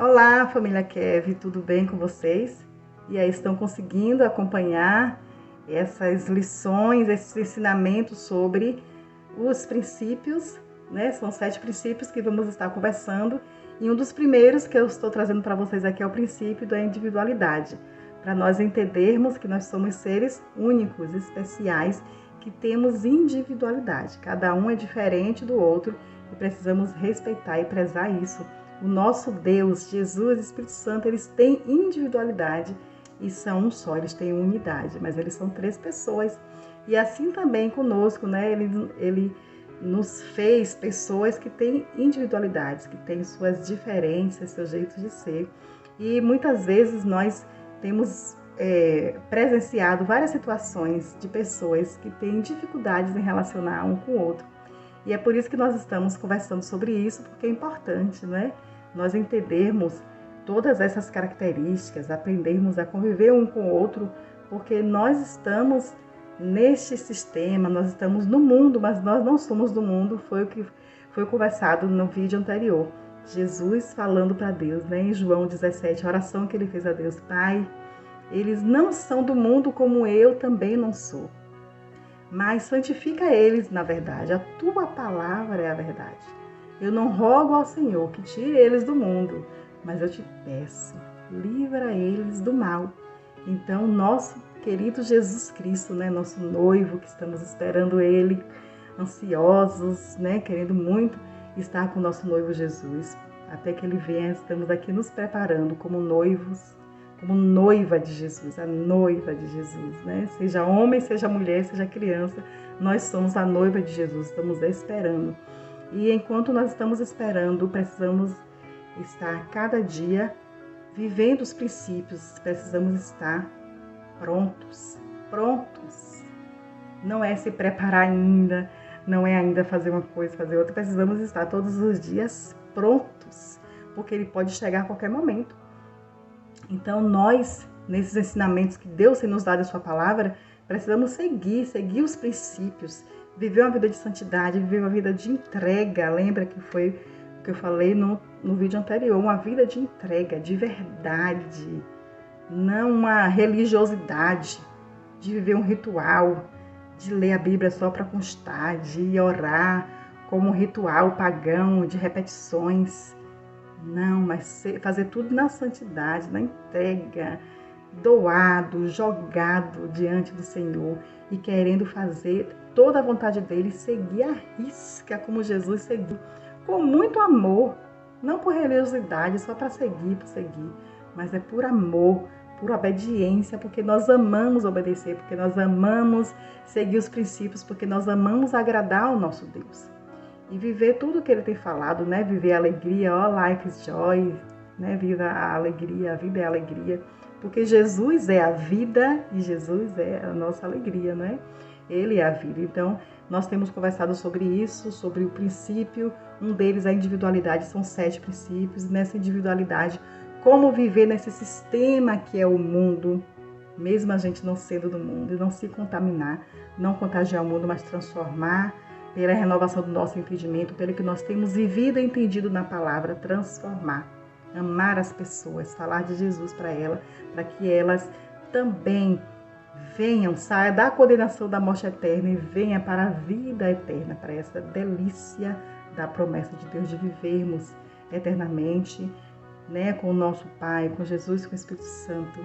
Olá, família Kev, tudo bem com vocês? E aí, estão conseguindo acompanhar essas lições, esses ensinamentos sobre os princípios, né? São 7 princípios que vamos estar conversando. E um dos primeiros que eu estou trazendo para vocês aqui é o princípio da individualidade, para nós entendermos que nós somos seres únicos, especiais, que temos individualidade. Cada um é diferente do outro e precisamos respeitar e prezar isso. O nosso Deus, Jesus e Espírito Santo, eles têm individualidade e são um só, eles têm unidade, mas eles são 3 pessoas. E assim também conosco, né? Ele nos fez pessoas que têm individualidades, que têm suas diferenças, seus jeitos de ser. E muitas vezes nós temos presenciado várias situações de pessoas que têm dificuldades em relacionar um com o outro. E é por isso que nós estamos conversando sobre isso, porque é importante, né? Nós entendermos todas essas características, aprendermos a conviver um com o outro, porque nós estamos neste sistema, nós estamos no mundo, mas nós não somos do mundo, foi o que foi conversado no vídeo anterior. Jesus falando para Deus, né? Em João 17, a oração que ele fez a Deus: Pai, eles não são do mundo como eu também não sou. Mas santifica eles na verdade, a tua palavra é a verdade. Eu não rogo ao Senhor que tire eles do mundo, mas eu te peço, livra eles do mal. Então, nosso querido Jesus Cristo, né, nosso noivo, que estamos esperando ele, ansiosos, né, querendo muito estar com o nosso noivo Jesus. Até que ele venha, estamos aqui nos preparando como noivos, como noiva de Jesus, a noiva de Jesus, né? Seja homem, seja mulher, seja criança, nós somos a noiva de Jesus, estamos esperando. E enquanto nós estamos esperando, precisamos estar cada dia vivendo os princípios, precisamos estar prontos. Não é se preparar ainda, não é ainda fazer uma coisa, fazer outra, precisamos estar todos os dias prontos, porque ele pode chegar a qualquer momento. Então, nós, nesses ensinamentos que Deus tem nos dado a sua palavra, precisamos seguir os princípios, viver uma vida de santidade, viver uma vida de entrega. Lembra que foi o que eu falei no vídeo anterior, uma vida de entrega, de verdade, não uma religiosidade, de viver um ritual, de ler a Bíblia só para constar, de orar como um ritual pagão, de repetições. Não, mas fazer tudo na santidade, na entrega, doado, jogado diante do Senhor e querendo fazer toda a vontade dele, seguir a risca como Jesus seguiu, com muito amor, não por religiosidade, só para seguir, mas é por amor, por obediência, porque nós amamos obedecer, porque nós amamos seguir os princípios, porque nós amamos agradar ao nosso Deus. E viver tudo que ele tem falado, né? Viver a alegria, life is joy, né? Viva a alegria, a vida é a alegria. Porque Jesus é a vida e Jesus é a nossa alegria, né? Ele é a vida. Então, nós temos conversado sobre isso, sobre o princípio. Um deles, a individualidade, são 7 princípios. E nessa individualidade, como viver nesse sistema que é o mundo, mesmo a gente não sendo do mundo, e não se contaminar, não contagiar o mundo, mas transformar pela renovação do nosso entendimento, pelo que nós temos vivido e entendido na palavra, transformar, amar as pessoas, falar de Jesus para elas, para que elas também venham, saiam da condenação da morte eterna e venham para a vida eterna, para essa delícia da promessa de Deus de vivermos eternamente, né, com o nosso Pai, com Jesus, com o Espírito Santo,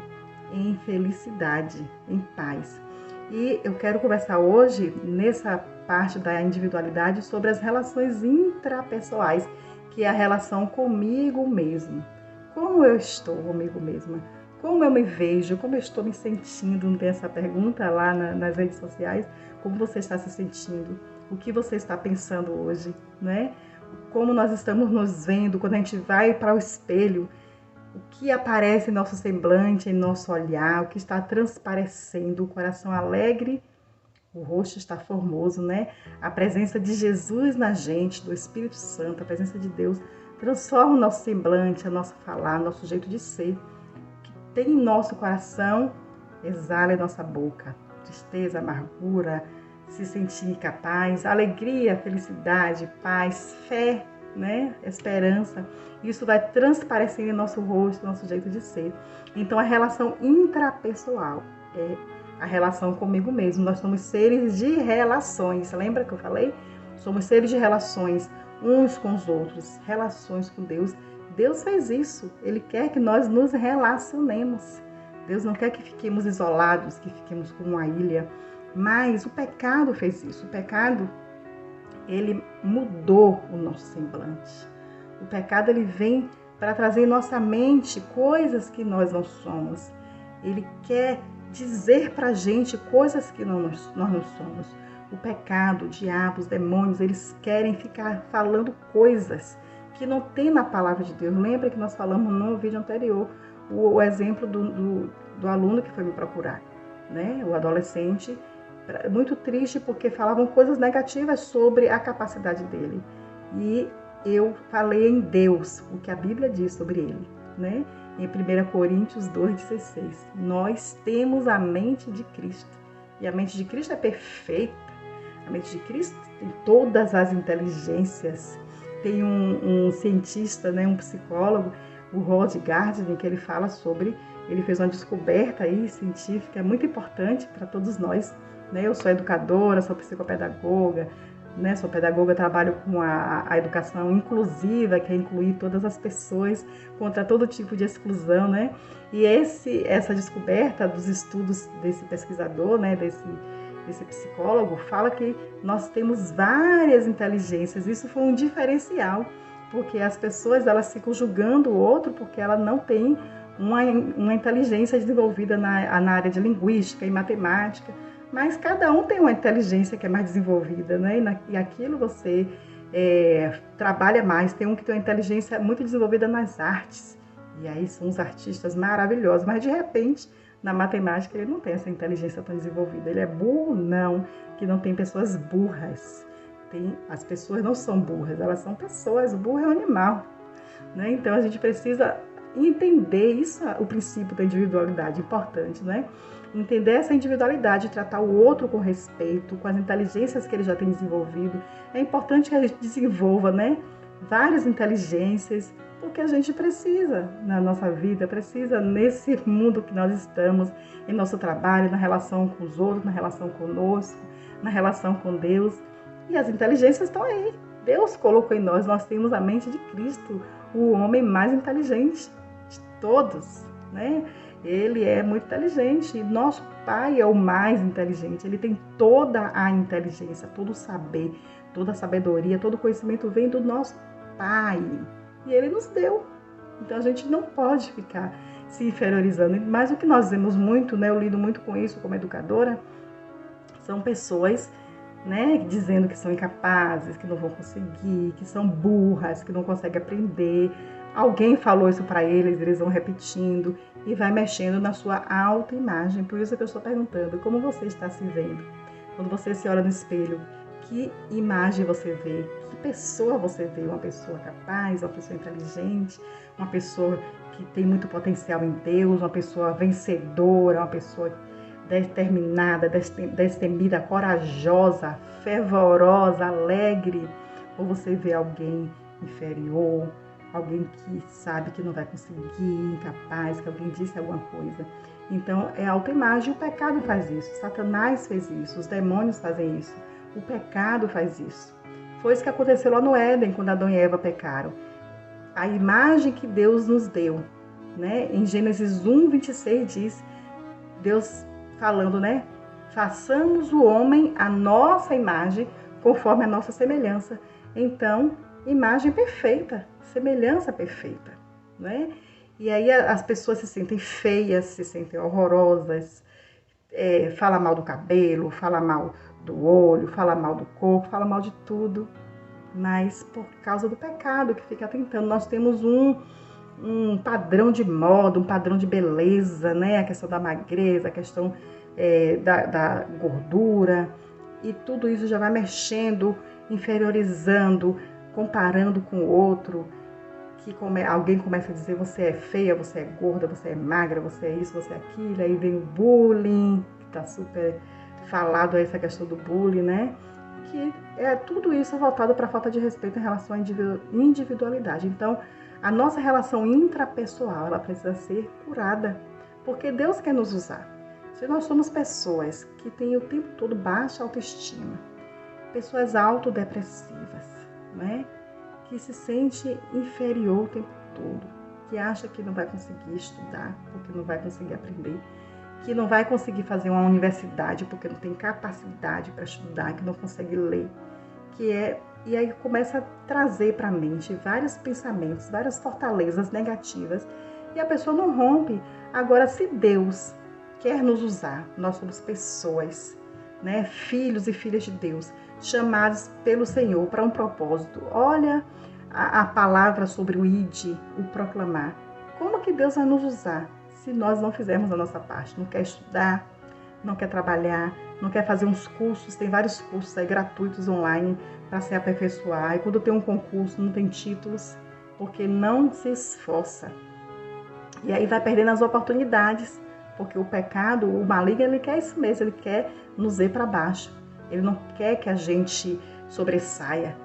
em felicidade, em paz. E eu quero conversar hoje, nessa parte da individualidade, sobre as relações intrapessoais, que é a relação comigo mesmo. Como eu estou comigo mesma? Como eu me vejo? Como eu estou me sentindo? Não tem essa pergunta lá nas redes sociais? Como você está se sentindo? O que você está pensando hoje, né? Como nós estamos nos vendo quando a gente vai para o espelho? O que aparece em nosso semblante, em nosso olhar, o que está transparecendo, o coração alegre, o rosto está formoso, né? A presença de Jesus na gente, do Espírito Santo, a presença de Deus, transforma o nosso semblante, a nosso falar, nosso jeito de ser. O que tem em nosso coração, exala em nossa boca. Tristeza, amargura, se sentir incapaz, alegria, felicidade, paz, fé, né? Esperança. Isso vai transparecer em nosso rosto, nosso jeito de ser. Então, a relação intrapessoal é a relação comigo mesmo. Nós somos seres de relações. Lembra que eu falei? Somos seres de relações uns com os outros, relações com Deus. Deus fez isso. Ele quer que nós nos relacionemos. Deus não quer que fiquemos isolados, que fiquemos como uma ilha. Mas o pecado fez isso. O pecado, ele mudou o nosso semblante. O pecado, ele vem para trazer em nossa mente coisas que nós não somos. Ele quer dizer para a gente coisas que nós não somos. O pecado, o diabo, os demônios, eles querem ficar falando coisas que não tem na palavra de Deus. Lembra que nós falamos no vídeo anterior o exemplo do aluno que foi me procurar, né? O adolescente, muito triste porque falavam coisas negativas sobre a capacidade dele. E eu falei em Deus, o que a Bíblia diz sobre ele, né? Em 1 Coríntios 2,16. Nós temos a mente de Cristo. E a mente de Cristo é perfeita. A mente de Cristo tem todas as inteligências. Tem um cientista, né, um psicólogo, o Rod Gardner, que ele fala sobre... Ele fez uma descoberta aí científica muito importante para todos nós, né? Eu sou educadora, sou psicopedagoga, né? Sou pedagoga, trabalho com a educação inclusiva, que é incluir todas as pessoas contra todo tipo de exclusão, né? E essa descoberta dos estudos desse pesquisador, né? Desse psicólogo, fala que nós temos várias inteligências. Isso foi um diferencial, porque as pessoas, elas ficam julgando o outro porque ela não tem uma inteligência desenvolvida na área de linguística e matemática, mas cada um tem uma inteligência que é mais desenvolvida, né? E aquilo você trabalha mais. Tem um que tem uma inteligência muito desenvolvida nas artes, e aí são os artistas maravilhosos, mas de repente, na matemática, ele não tem essa inteligência tão desenvolvida. Ele é burro? Não, que não tem pessoas burras. As pessoas não são burras, elas são pessoas. O burro é um animal, né? Então, a gente precisa entender isso, o princípio da individualidade, importante, né? Entender essa individualidade, tratar o outro com respeito, com as inteligências que ele já tem desenvolvido. É importante que a gente desenvolva, né, várias inteligências, porque a gente precisa na nossa vida, precisa nesse mundo que nós estamos, em nosso trabalho, na relação com os outros, na relação conosco, na relação com Deus. E as inteligências estão aí. Deus colocou em nós, nós temos a mente de Cristo, o homem mais inteligente de todos, né? Ele é muito inteligente. Nosso Pai é o mais inteligente. Ele tem toda a inteligência, todo o saber, toda a sabedoria, todo o conhecimento vem do nosso Pai. E Ele nos deu. Então a gente não pode ficar se inferiorizando. Mas o que nós vemos muito, né? Eu lido muito com isso como educadora, são pessoas, né, dizendo que são incapazes, que não vão conseguir, que são burras, que não conseguem aprender. Alguém falou isso para eles, eles vão repetindo e vai mexendo na sua autoimagem. Por isso que eu estou perguntando, como você está se vendo? Quando você se olha no espelho, que imagem você vê? Que pessoa você vê? Uma pessoa capaz, uma pessoa inteligente, uma pessoa que tem muito potencial em Deus, uma pessoa vencedora, uma pessoa determinada, destemida, corajosa, fervorosa, alegre? Ou você vê alguém inferior, alguém que sabe que não vai conseguir, incapaz, que alguém disse alguma coisa? Então, é a autoimagem. O pecado faz isso, Satanás fez isso, os demônios fazem isso, o pecado faz isso. Foi isso que aconteceu lá no Éden, quando Adão e Eva pecaram. A imagem que Deus nos deu, né? Em Gênesis 1:26 diz, Deus falando, né? Façamos o homem a nossa imagem, conforme a nossa semelhança. Então, imagem perfeita, semelhança perfeita, né? E aí as pessoas se sentem feias, se sentem horrorosas, fala mal do cabelo, fala mal do olho, fala mal do corpo, fala mal de tudo, mas por causa do pecado que fica tentando. Nós temos um padrão de moda, um padrão de beleza, né? A questão da magreza, a questão da gordura, e tudo isso já vai mexendo, inferiorizando, comparando com o outro, que alguém começa a dizer você é feia, você é gorda, você é magra, você é isso, você é aquilo. Aí vem o bullying, que está super falado essa questão do bullying, né? que tudo isso é voltado para a falta de respeito em relação à individualidade. Então, a nossa relação intrapessoal, ela precisa ser curada, porque Deus quer nos usar. Se nós somos pessoas que têm o tempo todo baixa autoestima, pessoas autodepressivas, né? Que se sente inferior o tempo todo, que acha que não vai conseguir estudar, porque não vai conseguir aprender, que não vai conseguir fazer uma universidade porque não tem capacidade para estudar, que não consegue ler, e aí começa a trazer para a mente vários pensamentos, várias fortalezas negativas, e a pessoa não rompe. Agora, se Deus quer nos usar, nós somos pessoas, né, filhos e filhas de Deus, chamados pelo Senhor para um propósito. Olha a palavra sobre o ide, o proclamar. Como que Deus vai nos usar se nós não fizermos a nossa parte? Não quer estudar, não quer trabalhar, não quer fazer uns cursos, tem vários cursos aí gratuitos online para se aperfeiçoar, e quando tem um concurso não tem títulos, porque não se esforça. E aí vai perdendo as oportunidades, porque o pecado, o maligno, ele quer isso mesmo, ele quer nos ver para baixo. Ele não quer que a gente sobressaia.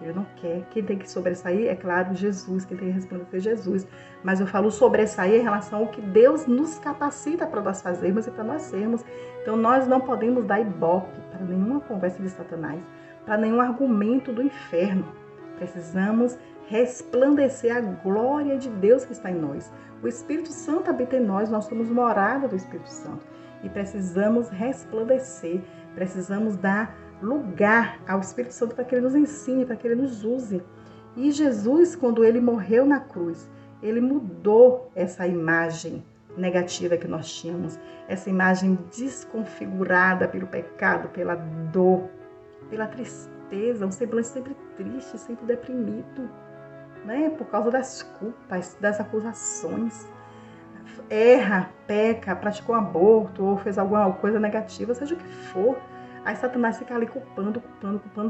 Ele não quer. Quem tem que sobressair, é claro, Jesus. Quem tem que resplandecer, Jesus. Mas eu falo sobressair em relação ao que Deus nos capacita para nós fazermos e para nós sermos. Então, nós não podemos dar ibope para nenhuma conversa de Satanás, para nenhum argumento do inferno. Precisamos resplandecer a glória de Deus que está em nós. O Espírito Santo habita em nós, nós somos morada do Espírito Santo. E precisamos resplandecer, precisamos dar lugar ao Espírito Santo para que ele nos ensine, para que ele nos use. E Jesus, quando ele morreu na cruz, ele mudou essa imagem negativa que nós tínhamos, essa imagem desconfigurada pelo pecado, pela dor, pela tristeza, um semblante sempre triste, sempre deprimido, né? Por causa das culpas, das acusações. Erra, peca, praticou um aborto ou fez alguma coisa negativa, seja o que for. Aí Satanás fica ali culpando,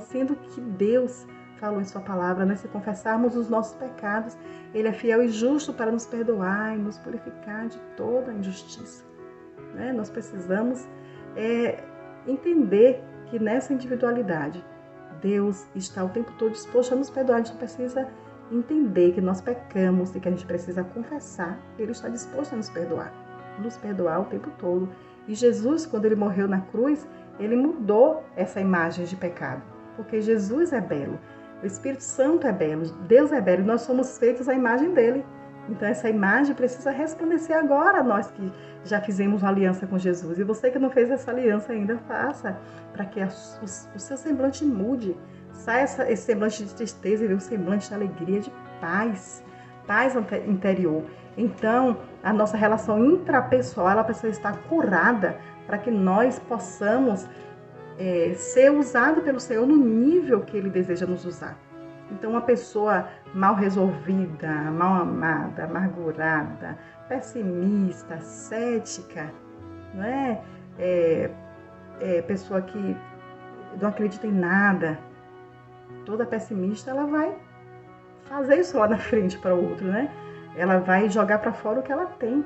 sendo que Deus falou em sua palavra, né? Se confessarmos os nossos pecados, ele é fiel e justo para nos perdoar e nos purificar de toda a injustiça, né? Nós precisamos entender que nessa individualidade, Deus está o tempo todo disposto a nos perdoar. A gente precisa entender que nós pecamos e que a gente precisa confessar. Ele está disposto a nos perdoar o tempo todo. E Jesus, quando ele morreu na cruz, ele mudou essa imagem de pecado, porque Jesus é belo, o Espírito Santo é belo, Deus é belo, e nós somos feitos à imagem dele. Então essa imagem precisa resplandecer agora, nós que já fizemos uma aliança com Jesus. E você que não fez essa aliança ainda, faça, para que o seu semblante mude, saia esse semblante de tristeza e venha um semblante de alegria, de paz interior. Então, a nossa relação intrapessoal, ela precisa estar curada para que nós possamos ser usados pelo Senhor no nível que Ele deseja nos usar. Então, uma pessoa mal resolvida, mal amada, amargurada, pessimista, cética, não é? Pessoa que não acredita em nada, toda pessimista, ela vai fazer isso lá na frente para o outro, né? Ela vai jogar para fora o que ela tem,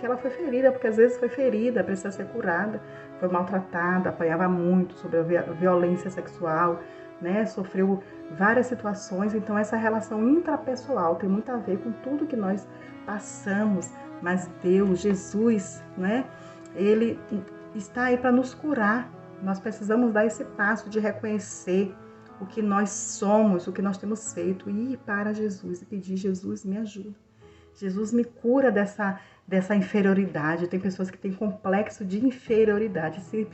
que ela foi ferida, porque às vezes foi ferida, precisa ser curada, foi maltratada, apanhava muito sobre a violência sexual, né? Sofreu várias situações. Então essa relação intrapessoal tem muito a ver com tudo que nós passamos, mas Deus, Jesus, né? Ele está aí para nos curar. Nós precisamos dar esse passo de reconhecer o que nós somos, o que nós temos feito, e ir para Jesus e pedir: Jesus, me ajuda. Jesus, me cura dessa inferioridade. Tem pessoas que têm complexo de inferioridade, se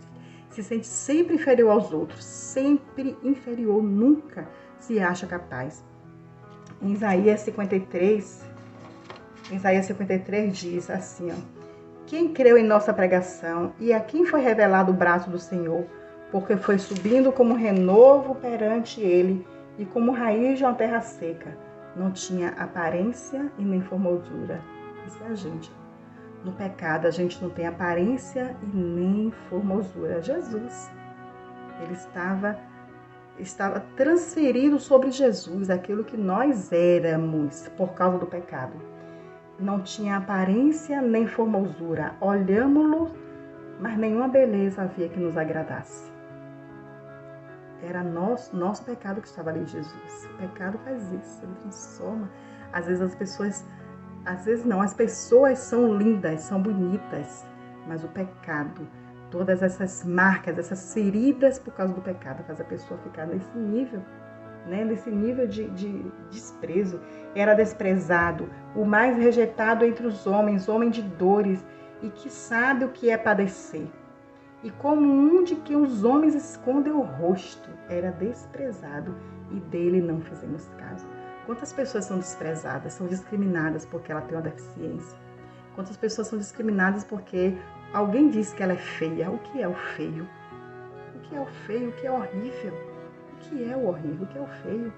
sente sempre inferior aos outros, sempre inferior, nunca se acha capaz. Em Isaías 53 diz assim, ó: quem creu em nossa pregação e a quem foi revelado o braço do Senhor, porque foi subindo como renovo perante ele e como raiz de uma terra seca. Não tinha aparência e nem formosura. Isso é a gente. No pecado, a gente não tem aparência e nem formosura. Jesus, ele estava transferido sobre Jesus aquilo que nós éramos por causa do pecado. Não tinha aparência nem formosura. Olhámo-lo, mas nenhuma beleza havia que nos agradasse. Era nosso pecado que estava ali em Jesus. O pecado faz isso, ele transforma. Às vezes as pessoas são lindas, são bonitas, mas o pecado, todas essas marcas, essas feridas por causa do pecado, faz a pessoa ficar nesse nível, né? Nesse nível de desprezo. Era desprezado, o mais rejeitado entre os homens, homem de dores, e que sabe o que é padecer. E como um de que os homens escondem o rosto, era desprezado, e dele não fizemos caso. Quantas pessoas são desprezadas, são discriminadas porque ela tem uma deficiência? Quantas pessoas são discriminadas porque alguém diz que ela é feia? O que é o feio? O que é o feio? O que é horrível? O que é o horrível? O que é o feio?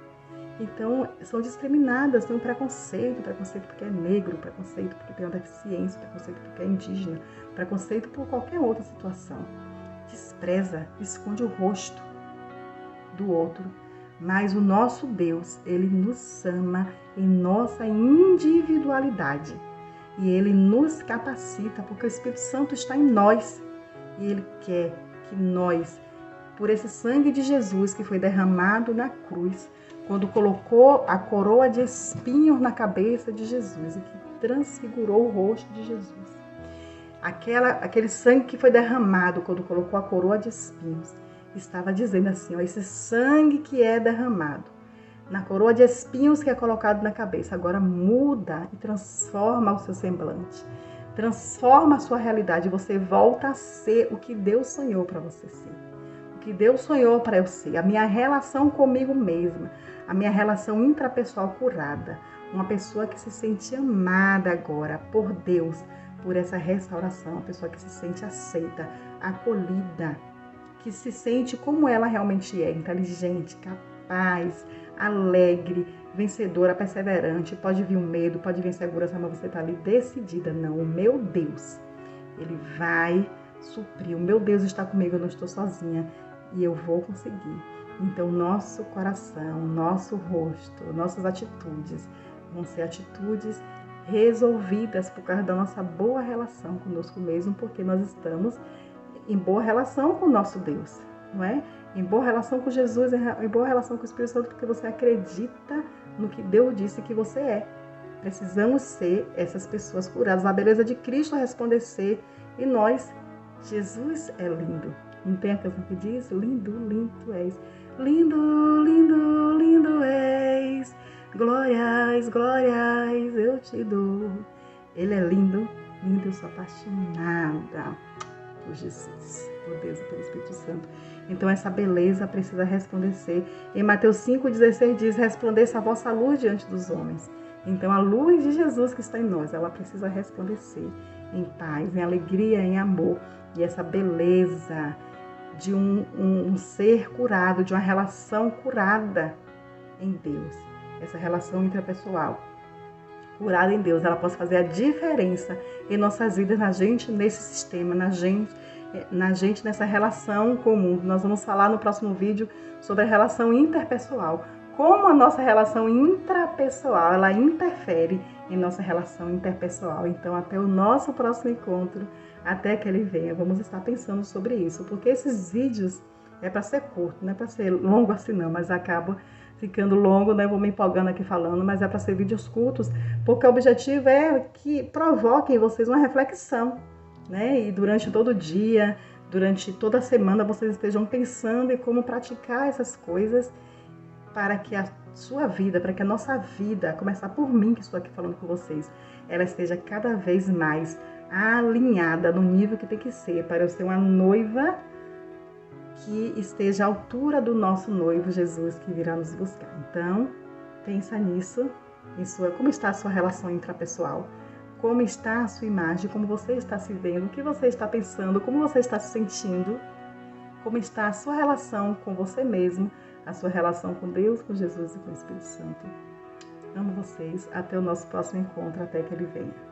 Então, são discriminadas, tem um preconceito porque é negro, preconceito porque tem uma deficiência, preconceito porque é indígena, preconceito por qualquer outra situação. Despreza, esconde o rosto do outro. Mas o nosso Deus, ele nos ama em nossa individualidade. E ele nos capacita, porque o Espírito Santo está em nós. E ele quer que nós, por esse sangue de Jesus que foi derramado na cruz, quando colocou a coroa de espinhos na cabeça de Jesus e que transfigurou o rosto de Jesus. Aquele sangue que foi derramado quando colocou a coroa de espinhos, estava dizendo assim, ó, esse sangue que é derramado na coroa de espinhos que é colocado na cabeça, agora muda e transforma o seu semblante, transforma a sua realidade, você volta a ser o que Deus sonhou para você ser, o que Deus sonhou para eu ser, a minha relação comigo mesma, a minha relação intrapessoal curada, uma pessoa que se sente amada agora por Deus, por essa restauração, uma pessoa que se sente aceita, acolhida, que se sente como ela realmente é, inteligente, capaz, alegre, vencedora, perseverante. Pode vir o medo, pode vir a insegurança, mas você está ali decidida. Não, o meu Deus, ele vai suprir. O meu Deus está comigo, eu não estou sozinha e eu vou conseguir. Então, nosso coração, nosso rosto, nossas atitudes vão ser atitudes resolvidas por causa da nossa boa relação conosco mesmo, porque nós estamos em boa relação com o nosso Deus, não é? Em boa relação com Jesus, em boa relação com o Espírito Santo, porque você acredita no que Deus disse que você é. Precisamos ser essas pessoas curadas. A beleza de Cristo a resplandecer e nós, Jesus é lindo. Não tem a canção que diz? Lindo, lindo és. Lindo, lindo, lindo és. Glórias, glórias eu te dou. Ele é lindo, lindo, eu sou apaixonada por Jesus, por Deus e pelo Espírito Santo. Então essa beleza precisa resplandecer. Em Mateus 5,16 diz, resplandeça a vossa luz diante dos homens. Então a luz de Jesus que está em nós, ela precisa resplandecer em paz, em alegria, em amor. E essa beleza de um ser curado, de uma relação curada em Deus. Essa relação intrapessoal curada em Deus, ela pode fazer a diferença em nossas vidas, na gente nesse sistema, na gente nessa relação comum. Nós vamos falar no próximo vídeo sobre a relação interpessoal, como a nossa relação intrapessoal, ela interfere em nossa relação interpessoal. Então, até o nosso próximo encontro, até que ele venha, vamos estar pensando sobre isso, porque esses vídeos é para ser curto, não é para ser longo assim não, mas acaba ficando longo, né? Vou me empolgando aqui falando, mas é para ser vídeos curtos, porque o objetivo é que provoquem vocês uma reflexão, né? E durante todo o dia, durante toda a semana, vocês estejam pensando em como praticar essas coisas para que a sua vida, para que a nossa vida, a começar por mim que estou aqui falando com vocês, ela esteja cada vez mais alinhada no nível que tem que ser, para eu ser uma noiva que esteja à altura do nosso noivo Jesus que virá nos buscar. Então, pensa nisso, como está a sua relação intrapessoal, como está a sua imagem, como você está se vendo, o que você está pensando, como você está se sentindo, como está a sua relação com você mesmo, a sua relação com Deus, com Jesus e com o Espírito Santo. Amo vocês, até o nosso próximo encontro, até que ele venha.